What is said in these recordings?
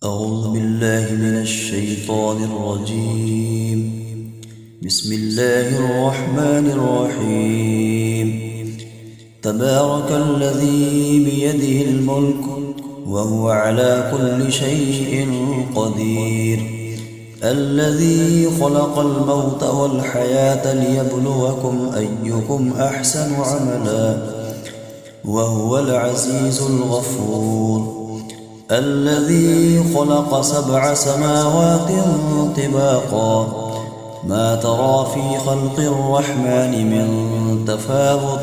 أعوذ بالله من الشيطان الرجيم. بسم الله الرحمن الرحيم. تبارك الذي بيده الملك وهو على كل شيء قدير، الذي خلق الموت والحياة ليبلوكم أيكم أحسن عملا وهو العزيز الغفور، الذي خلق 7 سماوات طباقا ما ترى في خلق الرحمن من تفاوت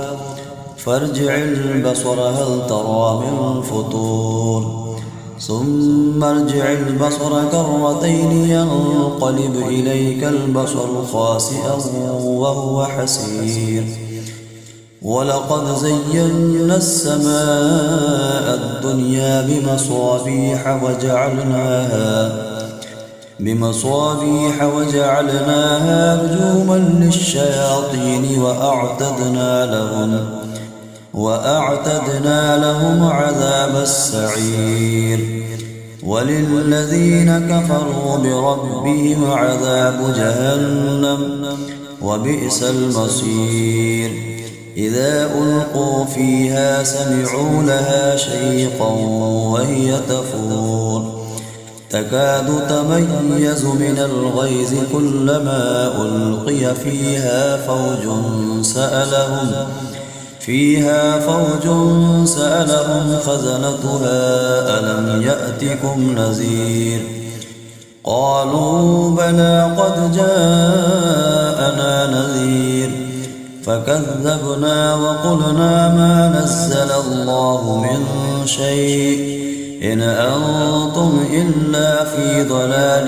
فارجع البصر هل ترى من فطور، ثم ارجع البصر كرتين ينقلب إليك البصر خاسئا وهو حسير، ولقد زينا السماء الدنيا بمصابيح وجعلناها رجوما للشياطين وأعتدنا لهم عذاب السعير، وللذين كفروا بربهم عذاب جهنم وبئس المصير. إذا ألقوا فيها سمعوا لها شيقا وهي تفور تكاد تميز من الغيظ كلما ألقي فيها فوج سألهم خزنتها ألم يأتكم نذير، قالوا بلى قد جاءنا نذير فكذبنا وقلنا ما نزل الله من شيء إن أنتم إلا في ضلال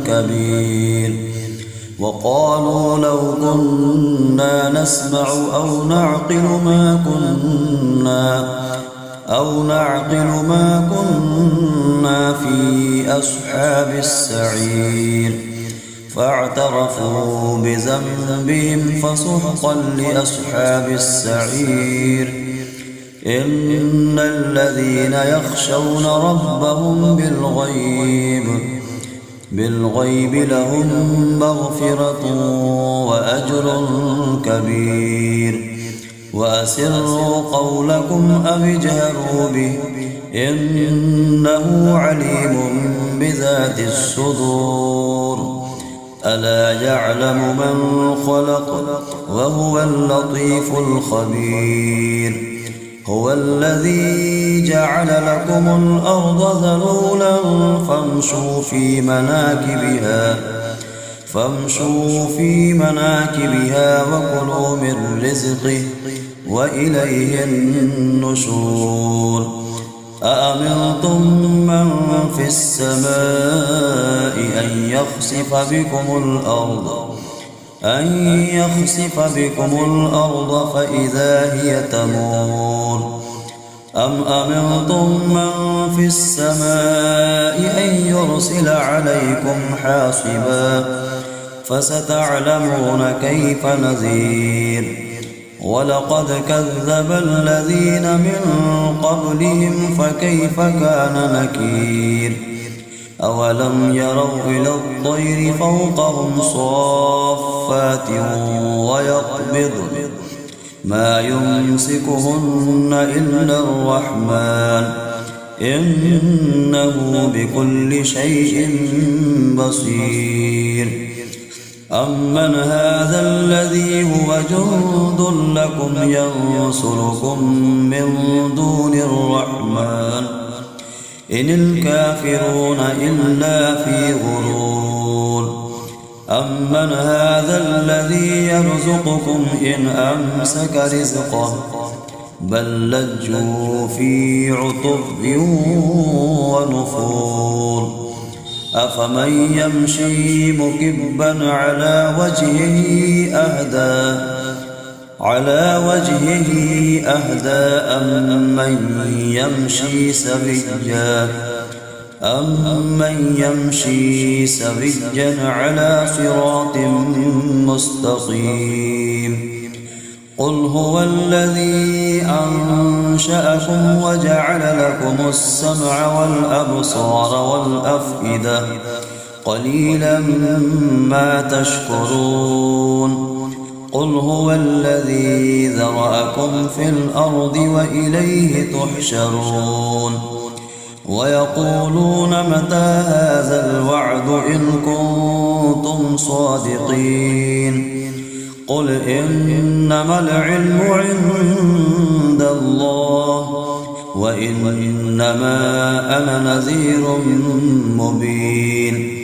كبير، وقالوا لو كنا نسمع أو نعقل ما كنا في أصحاب السعير، فاعترفوا بذنبهم فسحقا لأصحاب السعير. إن الذين يخشون ربهم بالغيب لهم مغفرة وأجر كبير، وأسروا قولكم أو اجهروا به إنه عليم بذات الصدور، ألا يعلم من خلق وهو اللطيف الخبير. هو الذي جعل لكم الأرض ذلولا فامشوا في مناكبها وكلوا من رزقه وإليه النشور. أأمنتم من في السماء أن يخسف بكم الأرض فإذا هي تمور، أم أمنتم من في السماء أن يرسل عليكم حاصبا فستعلمون كيف نذير. ولقد كذب الذين من قبلهم فكيف كان نكير. أولم يروا إلى الطير فوقهم صافات ويقبضن ما يمسكهن إلا الرحمن إنه بكل شيء بصير. أمن هذا الذي هو جند لكم ينصركم من دون الرحمن إن الكافرون إلا في غرور. أمن هذا الذي يرزقكم إن أمسك رزقه بل لجوا في عتب ونفور. أفمن يمشي مكبا على وجهه أهدى أمن يمشي سويا على صراط مستقيم. قل هو الذي أنشأكم وجعل لكم السمع والأبصار والأفئدة قليلا ما تشكرون قل هو الذي ذرأكم في الأرض وإليه تحشرون ويقولون متى هذا الوعد إن كنتم صادقين قل إنما العلم عند الله وإنما أنا نذير مبين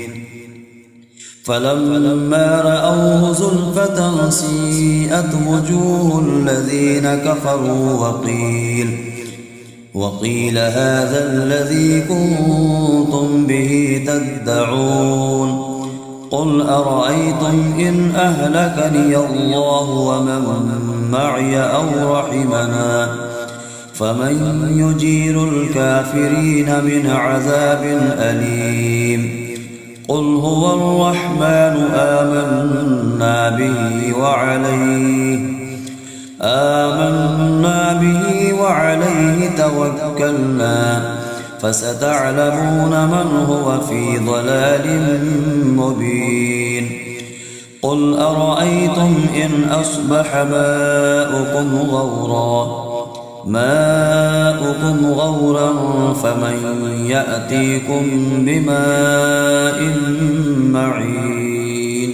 فلما رأوه زلفة سيئت وجوه الذين كفروا وقيل هذا الذي كنتم به تدعون قل أرأيتم إن أهلكني الله ومن معي أو رحمنا فمن يجير الكافرين من عذاب أليم قل هو الرحمن آمنا به وعليه توكلنا فستعلمون من هو في ضلال مبين قل أرأيتم إن أصبح ماؤكم غورا فمن يأتيكم بماء معين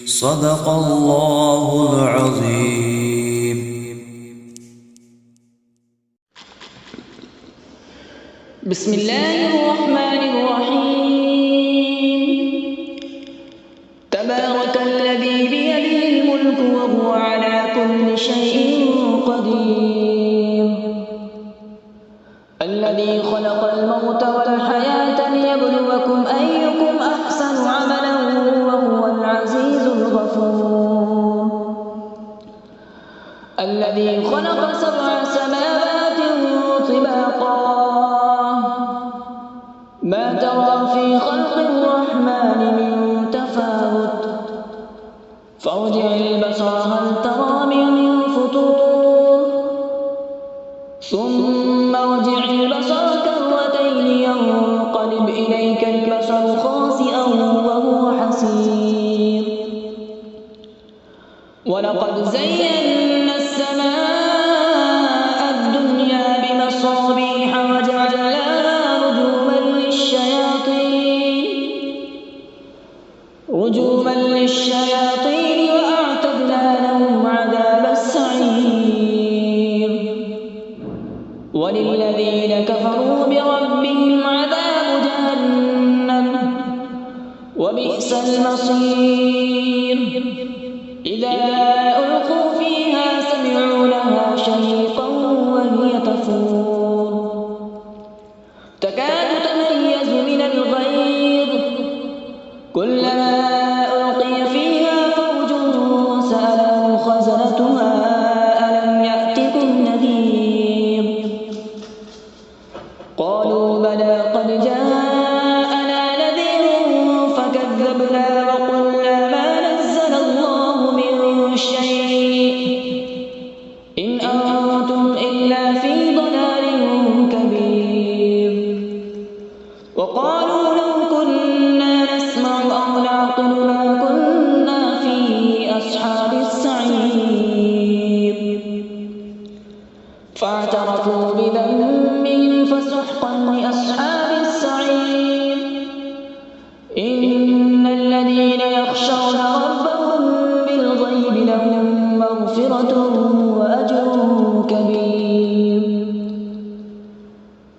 صدق الله العظيم. بسم الله الرحمن الرحيم. تبارك الذي بيده الملك وهو على كل شيء قدير الذي خلق الموت والحياة ليبلوكم أيكم أحسن عملا وهو العزيز الغفور الذي خلق 7 سماوات طباقا ما ترى في خلق الرحمن من تفاوت فارجع البصر هل ترى من فطور ثم ارجع البصر كرتين ينقلب إليك البصر خاسئا وهو حسير ولقد زينا السماء الدنيا بمصابيح وجعلناها رجوما للشياطين وأعتدنا لهم عذاب السعير وللذين كفروا بربهم عذاب جهنم وبئس المصير إذا ألقوا فيها سمعوا لها شهيقا وهي تفور تكاد تميز من الغيظ كلما ألقي فيها فوج سألهم خزنتها ألم يأتكم نذير قالوا بلى قد جاءنا نذير فكذبنا وقلنا ما نزل الله من شيء إن أنتم إلا في ضلال كبير وقالوا لو كنا نسمع أو نعقل ما كنا في أصحاب السعير فاعترفوا بذنبهم فسحقا لأصحاب السعير إن الذين يخشون ربهم بالغيب لهم مغفرة وأجر كبير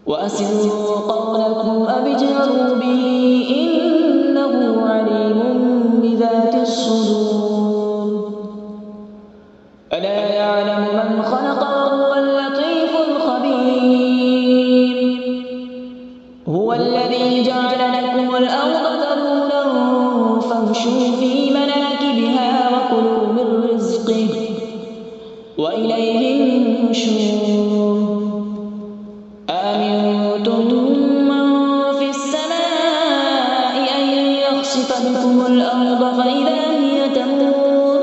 وأسروا قولكم أبجهروا به إنه عليم بذات الصدور ألا يعلم من خلق وهو اللطيف الخبير هو الذي جعل لكم الأرض ذلولا فامشوا في مناكبها وكلوا من رزقه وإليه النشور أأمنتم من في السماء أن يخسف بكم الأرض فإذا هي تمور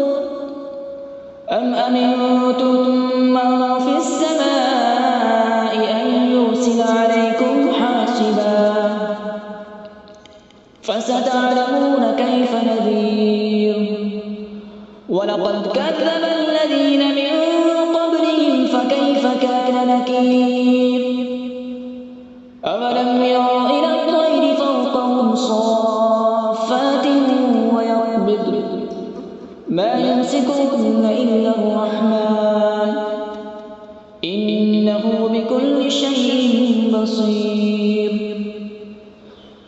أم أمنتم فستعلمون كيف نذير ولقد كذب الذين من قبلهم فكيف كان نكير أولم يروا إلى الطير فوقهم صافات ويقبض ما يمسكهن إلا الرحمن إنه بكل شيء بصير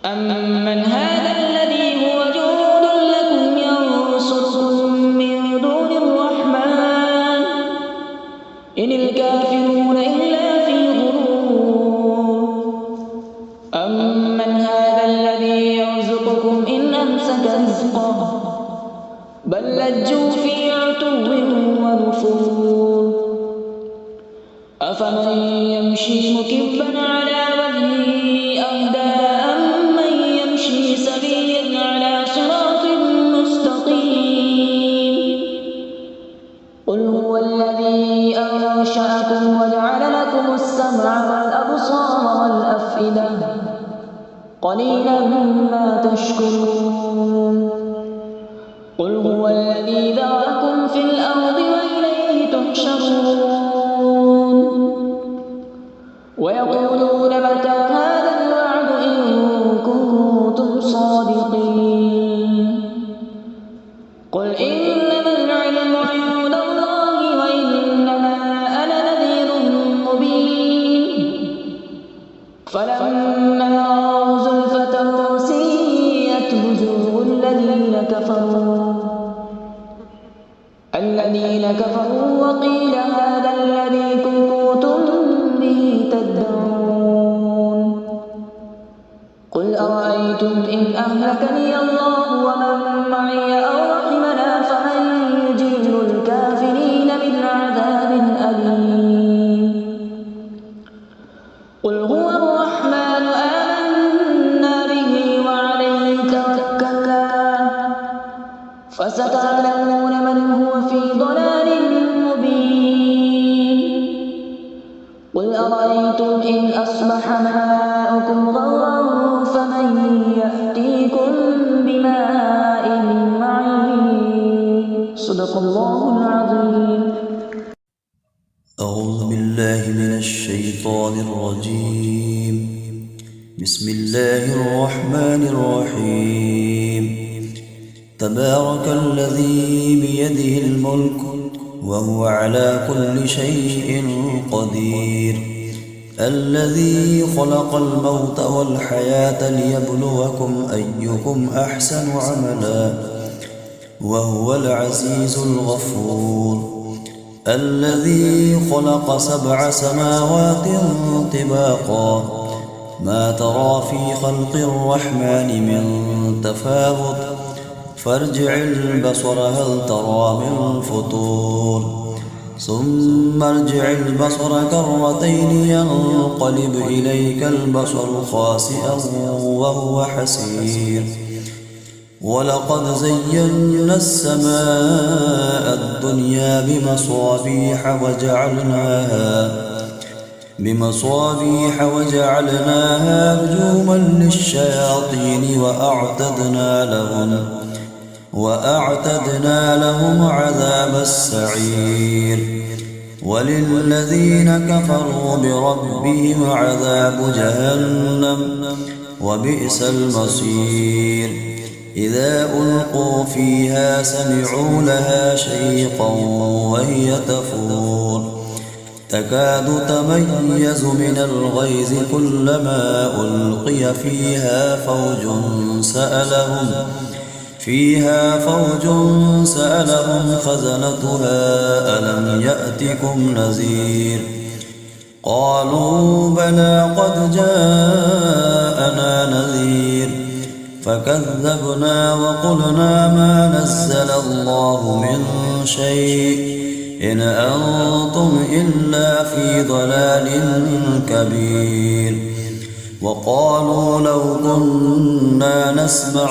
أمن هذا الذي هو جند لكم ينصركم من دون الرحمن إن الكافرون إلا في غرور أمن هذا الذي يرزقكم إن أمسك رزقه بل لجوا في عتو ونفور أفمن يمشي مكبا على وجهه أهدى أمن يمشي سويا على صراط مستقيم قل هو الذي أنشأكم وجعل لكم السمع والأبصار والأفئدة قليلا ما تشكرون قل هو الذي ذرأكم في الأرض وإليه تحشرون ويقولون متى هذا الوعد إن كنتم صادقين قل إنما العلم عند الله وإنما أنا نذير مبين فلما رأوا زلفة سيئت وجوه الذين كفروا وقيل هذا الذي كنتم به تدعون قل أرأيتم إن أهلكني الله ومن معي أو رحمنا فمن يجير الكافرين من عذاب أليم قل هو الرحمن آمنا به وعليه توكلنا فستعلمون من هو في ضلال مبين قل أرأيتم إن أصبح ماؤكم غورا فمن يأتيكم بماء معين صدق الله العظيم. أعوذ بالله من الشيطان الرجيم. بسم الله الرحمن الرحيم. تبارك الذي بيده الملك وهو على كل شيء قدير الذي خلق الموت والحياة ليبلوكم أيكم أحسن عملا وهو العزيز الغفور الذي خلق 7 سماوات طباقا ما ترى في خلق الرحمن من تفاوت فارجع البصر هل ترى من فطور ثم ارجع البصر كرتين ينقلب إليك البصر خاسئا وهو حسير ولقد زينا السماء الدنيا بمصابيح وجعلناها رجوما للشياطين وأعتدنا لهم عذاب السعير وللذين كفروا بربهم عذاب جهنم وبئس المصير إذا ألقوا فيها سمعوا لها شيقا وهي تفور تكاد تميز من الغيظ كلما ألقي فيها فوج سألهم خزنتها ألم يأتكم نذير قالوا بلى قد جاءنا نذير فكذبنا وقلنا ما نزل الله من شيء إن أنتم إلا في ضلال كبير وقالوا لو كنا نسمع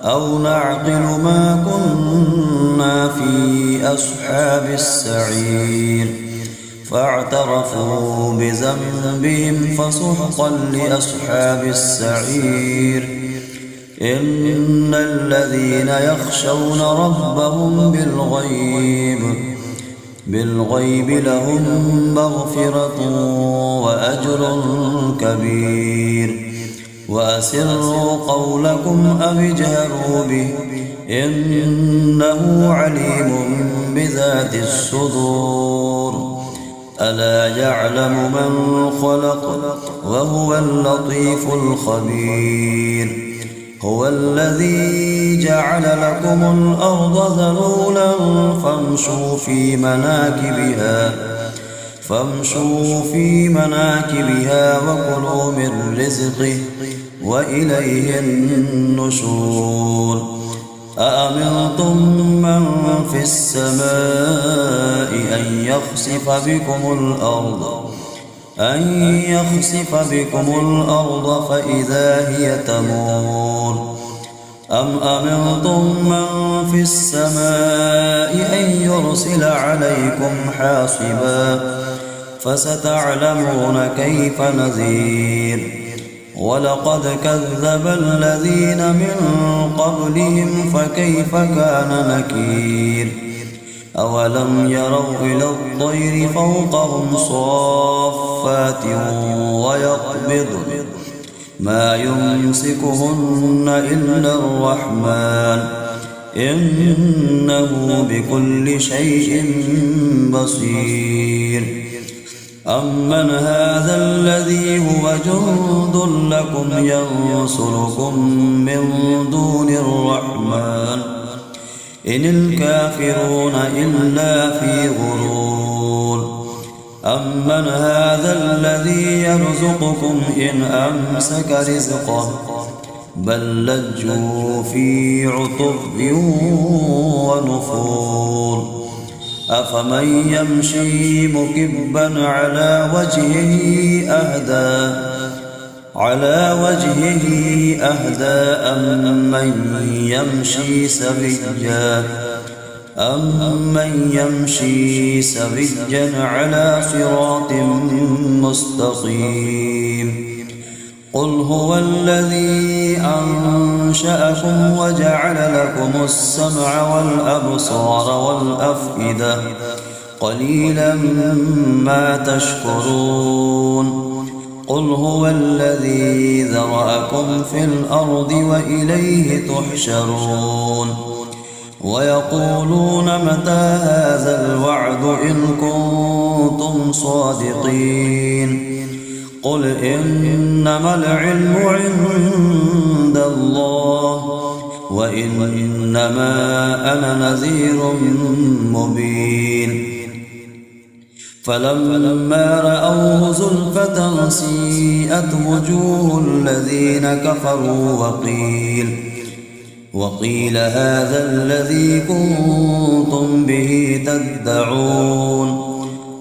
أو نعقل ما كنا في أصحاب السعير فاعترفوا بذنبهم فسحقا لأصحاب السعير. إن الذين يخشون ربهم بالغيب لهم مغفرة وأجر كبير. وأسروا قولكم أو اجهروا به إنه عليم بذات الصدور. ألا يعلم من خلق وهو اللطيف الخبير. هو الذي جعل لكم الأرض ذلولا فامشوا في مناكبها وكلوا من رزقه وإليه النشور. أأمنتم من في السماء أن يخسف بكم الأرض فإذا هي تمور. أم أمنتم من في السماء أن يرسل عليكم حاصبا فستعلمون كيف نذير. ولقد كذب الذين من قبلهم فكيف كان نكير. أولم يروا إلى الطير فوقهم صافات ويقبضن ما يمسكهن إلا الرحمن إنه بكل شيء بصير. أمن هذا الذي هو جند لكم ينصركم من دون الرحمن إن الكافرون إلا في غرور. أمن هذا الذي يرزقكم إن أمسك رزقه بل لجوا في عتب ونفور. أفمن يمشي مكبا على وجهه أهدى أمن يمشي سويا على صراط مستقيم. قل هو الذي أنشأكم وجعل لكم السمع والأبصار والأفئدة قليلا ما تشكرون. قل هو الذي ذرأكم في الأرض وإليه تحشرون. ويقولون متى هذا الوعد إن كنتم صادقين. قل إنما العلم عند الله وإنما أنا نذير مبين. فلما رأوه زلفة سيئت وجوه الذين كفروا وقيل هذا الذي كنتم به تدعون.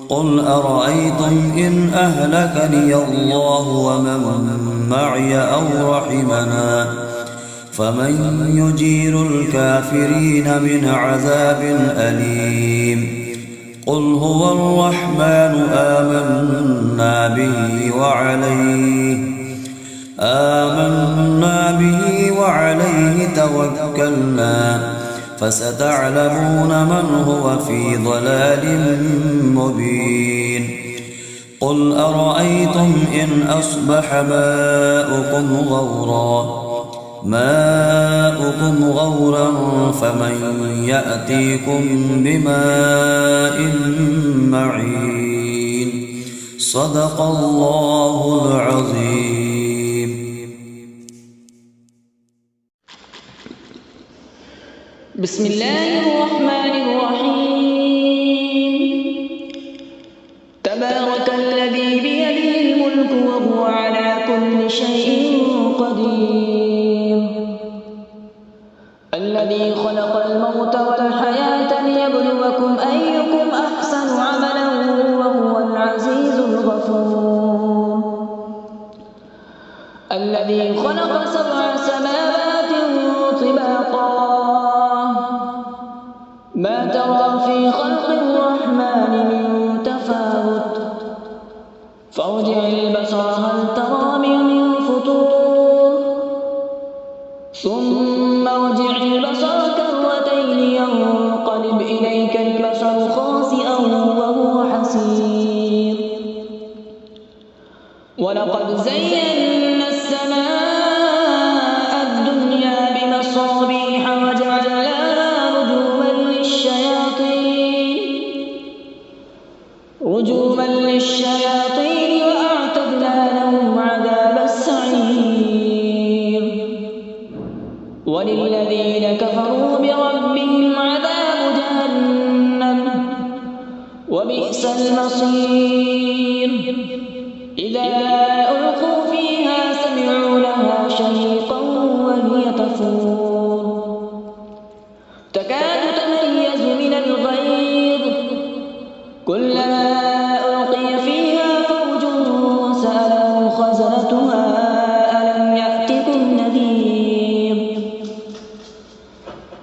قل أرأيتم إن أهلكني الله ومن معي أو رحمنا فمن يجير الكافرين من عذاب أليم. قل هو الرحمن آمنا به وعليه توكلنا فستعلمون من هو في ضلال مبين. قل أرأيتم إن أصبح ماؤكم غورا فمن يأتيكم بماء معين. صدق الله العظيم. بسم الله الرحمن الرحيم. تبارك الذي بيده الملك وهو على كل شيء قدير. الذي خلق الموت والحياة ليبلوكم أيكم أحسن عملا وهو العزيز الغفور. الذي خلق 7 سماوات طباقا ما ترى في خلق الرحمن من تفاوت فارجع البصر هل ترى من فطور ثم ارجع البصر كرتين ينقلب إليك البصر خاسئا وهو حسير ولقد زينا السماء الدنيا بمصابيح وجعلناها رجوما للشياطين وأعتدنا لهم عذاب السعير وللذين كفروا بربهم عذاب جهنم وبئس المصير إذا ألقوا فيها سمعوا لها شهيقا وهي تفور تكاد تميز من الغيظ كلما ألقي فيها فوج سألهم خزنتها ألم يأتكم نذير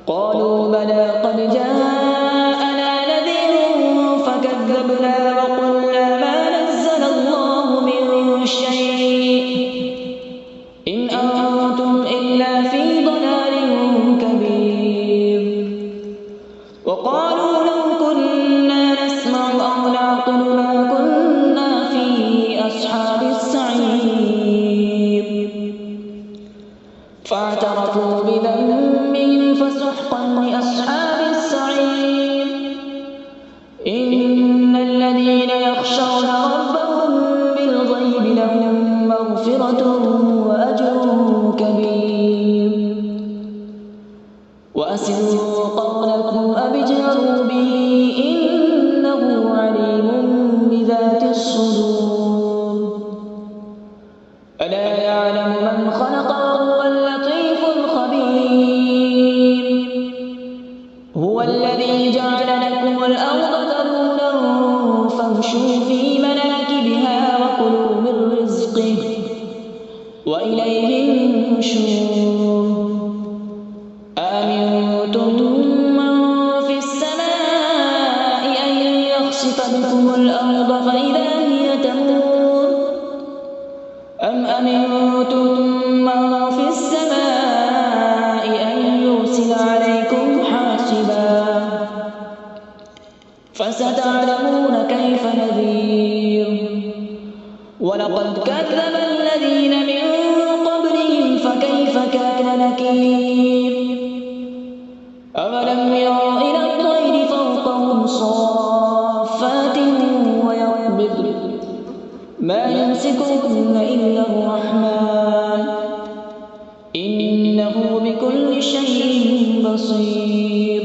قالوا بلى قد جاءنا نذير فكذبنا وقلنا ما نزل الله من شيء إن أنتم إلا في ضلال كبير وقالوا لو كنا نسمع أو نعقل ما كنا في أصحاب السعير فاعترفوا بذنبهم فسحقا لأصحاب السعير إن الذين يخشون ربهم بالغيب لهم مغفرة وأجر كبير وأسروا قولكم أو اجهروا به إنه عليم بذات الصدور ألا يعلم من خلق وهو اللطيف الخبير هو الذي جعل لكم الأرض ذلولا فامشوا في مناكبها وكلوا من رزقه وإليه النشور أأمنتم من في السماء أن يخسف بكم الأرض فإذا هي تمور أم أمنتم من في السماء أن يرسل عليكم حاصبا فستعلمون كيف نذير ولقد كذب الذين من قبلهم فكيف كان نكير أولم يروا إلى الطير فوقهم صافات ويقبض ما يمسكهن إلا الرحمن إنه بكل شيء بصير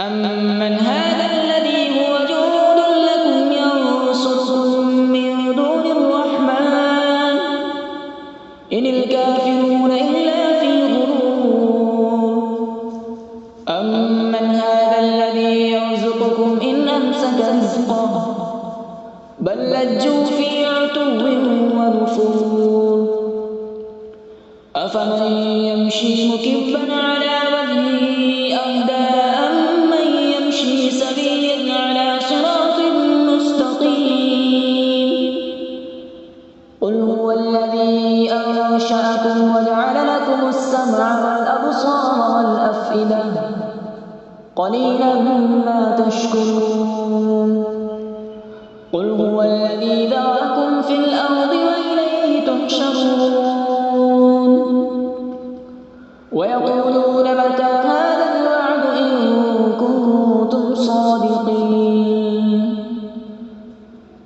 أمن هذا الذي هو جند لكم ينصركم من دون الرحمن إن الكافرون إلا في غرور أمن هذا الذي يرزقكم إن أمسك رزقه بل لجوا في عتو ونفور أفمن يمشي مكبا على وجهه أهدى أمن يمشي سويا على صراط مستقيم قل هو الذي أنشأكم وجعل لكم السمع والأبصار والأفئدة قليلا ما تشكرون قل هو الذي ذرأكم في الأرض وإليه تحشرون ويقولون متى هذا الوعد إن كنتم صادقين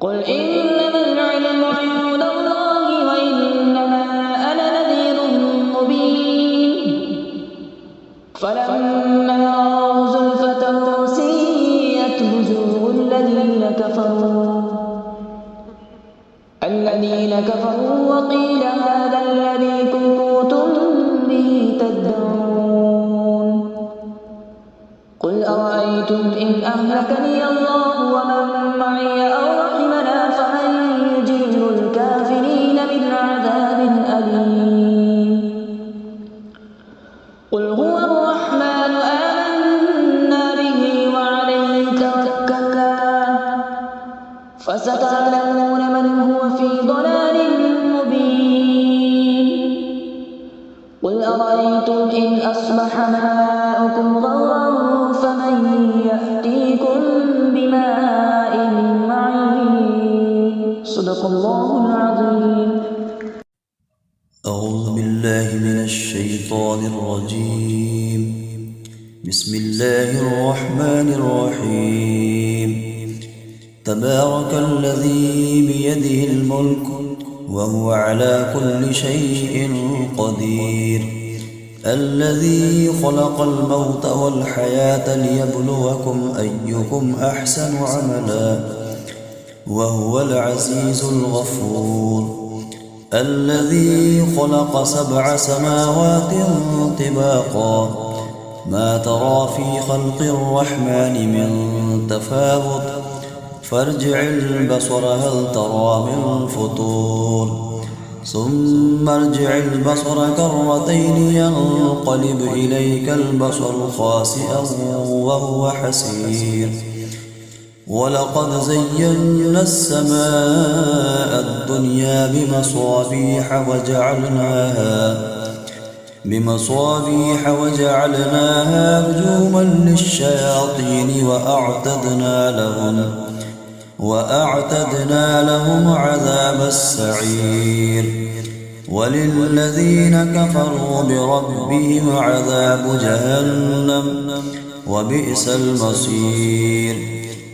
قل إنما العلم عند الله وإنما أنا نذير مبين فلما رأوا زلفة سيئت وجوه الذين كفروا وقيل هذا الذي كنتم به تدعون قل أرأيتم إن أهلكني الله ومن معي أو رحمنا فمن يجير الكافرين من عذاب أليم قل هو الرحمن آمنا به وعليه توكلنا فسترى فستعلمون من هو في ضلال مبين قل أرأيتم إن أصبح ماؤكم غورا فمن يأتيكم بماء معين صدق الله العظيم. أعوذ بالله من الشيطان الرجيم. بسم الله الرحمن الرحيم. تبارك الذي بيده الملك وهو على كل شيء قدير الذي خلق الموت والحياة ليبلوكم أيكم أحسن عملا وهو العزيز الغفور الذي خلق 7 سماوات طباقا ما ترى في خلق الرحمن من تفاوت فارجع البصر هل ترى من فطور ثم ارجع البصر كرتين ينقلب إليك البصر خاسئا وهو حسير ولقد زينا السماء الدنيا بمصابيح وجعلناها رجوما للشياطين وأعتدنا لهم عذاب السعير وللذين كفروا بربهم عذاب جهنم وبئس المصير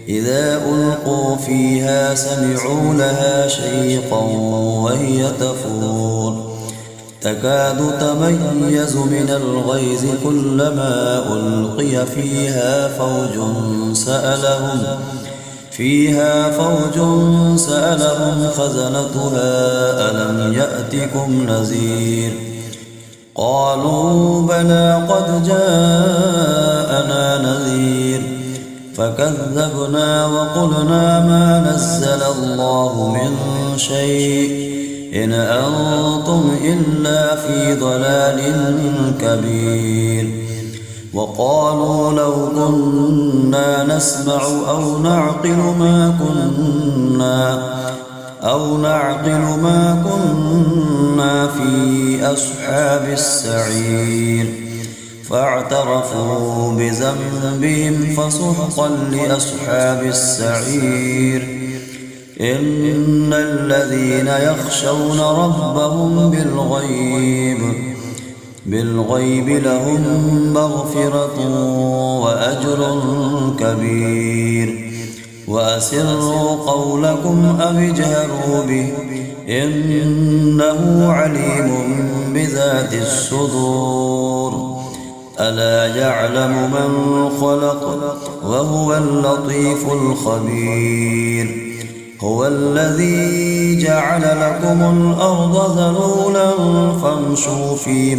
إذا ألقوا فيها سمعوا لها شهيقا وهي تفور تكاد تميز من الغيظ كلما ألقي فيها فوج سألهم خزنتها ألم يأتكم نذير قالوا بلى قد جاءنا نذير فكذبنا وقلنا ما نزل الله من شيء إن أنتم إلا في ضلال كبير وقالوا لو كنا نسمع أو نعقل ما كنا في أصحاب السعير فاعترفوا بذنبهم فسحقا لأصحاب السعير إن الذين يخشون ربهم بالغيب لهم مغفرة وأجر كبير وأسروا قولكم أو اجهروا به إنه عليم بذات الصدور ألا يعلم من خلق وهو اللطيف الخبير هو الذي جعل لكم الأرض ذلولا فامشوا في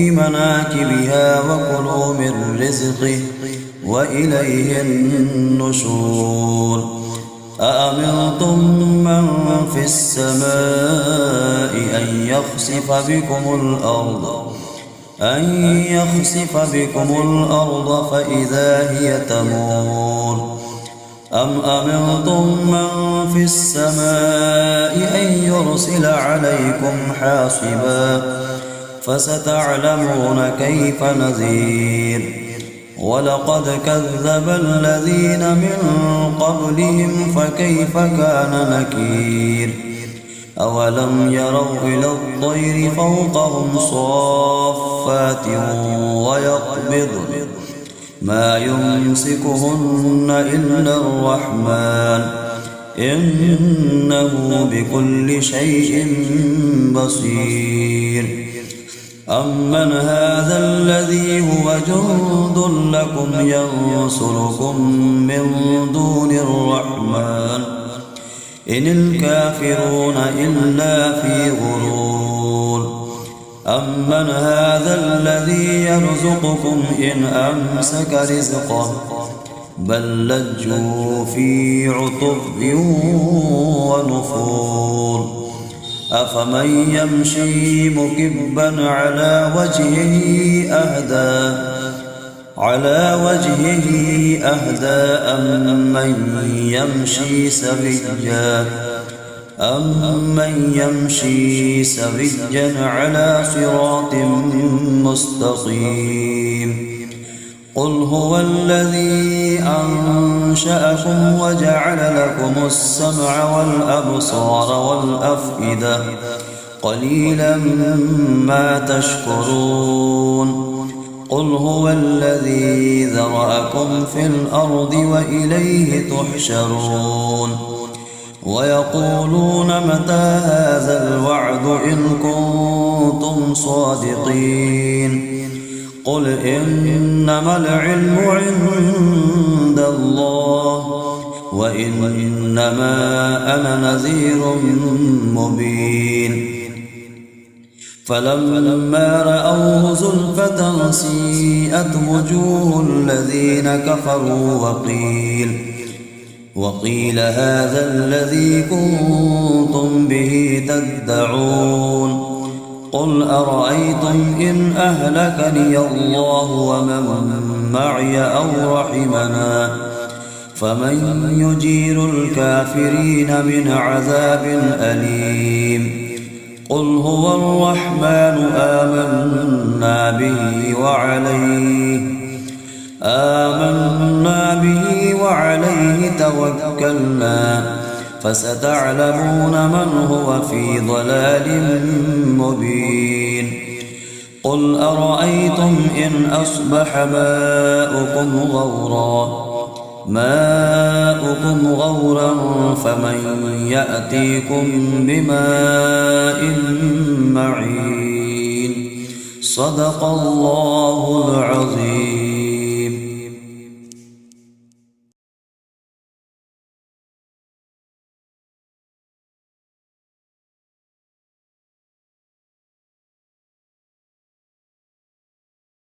مناكبها وكلوا من رزقه وإليه النشور أأمنتم من في السماء أن يخسف بكم الأرض فإذا هي تمور أم أمنتم من في السماء أن يرسل عليكم حاصبا فستعلمون كيف نذير ولقد كذب الذين من قبلهم فكيف كان نكير أولم يروا إلى الطير فوقهم صافات ويقبضن ما يمسكهن إلا الرحمن إنه بكل شيء بصير أمن هذا الذي هو جند لكم ينصركم من دون الرحمن إن الكافرون إلا في غرور أمن هذا الذي يرزقكم إن أمسك رزقه بل لجوا في عتب ونفور أفمن يمشي مكبا على وجهه أهدى على وجهه أهدى أمن يمشي سويا على صراط مستقيم قل هو الذي أنشأكم وجعل لكم السمع والأبصار والأفئدة قليلا ما تشكرون قل هو الذي ذرأكم في الأرض وإليه تحشرون ويقولون متى هذا الوعد إن كنتم صادقين قل إنما العلم عند الله وإنما أنا نذير مبين فلما رأوه زلفة سيئت وجوه الذين كفروا وقيل هذا الذي كنتم به تدعون قل أرأيتم إن أهلكني الله ومن معي أو رحمنا فمن يجير الكافرين من عذاب أليم قل هو الرحمن آمنا به وعليه توكلنا فستعلمون من هو في ضلال مبين قل أرأيتم إن أصبح ماؤكم غورا فمن يأتيكم بماء معين صدق الله العظيم.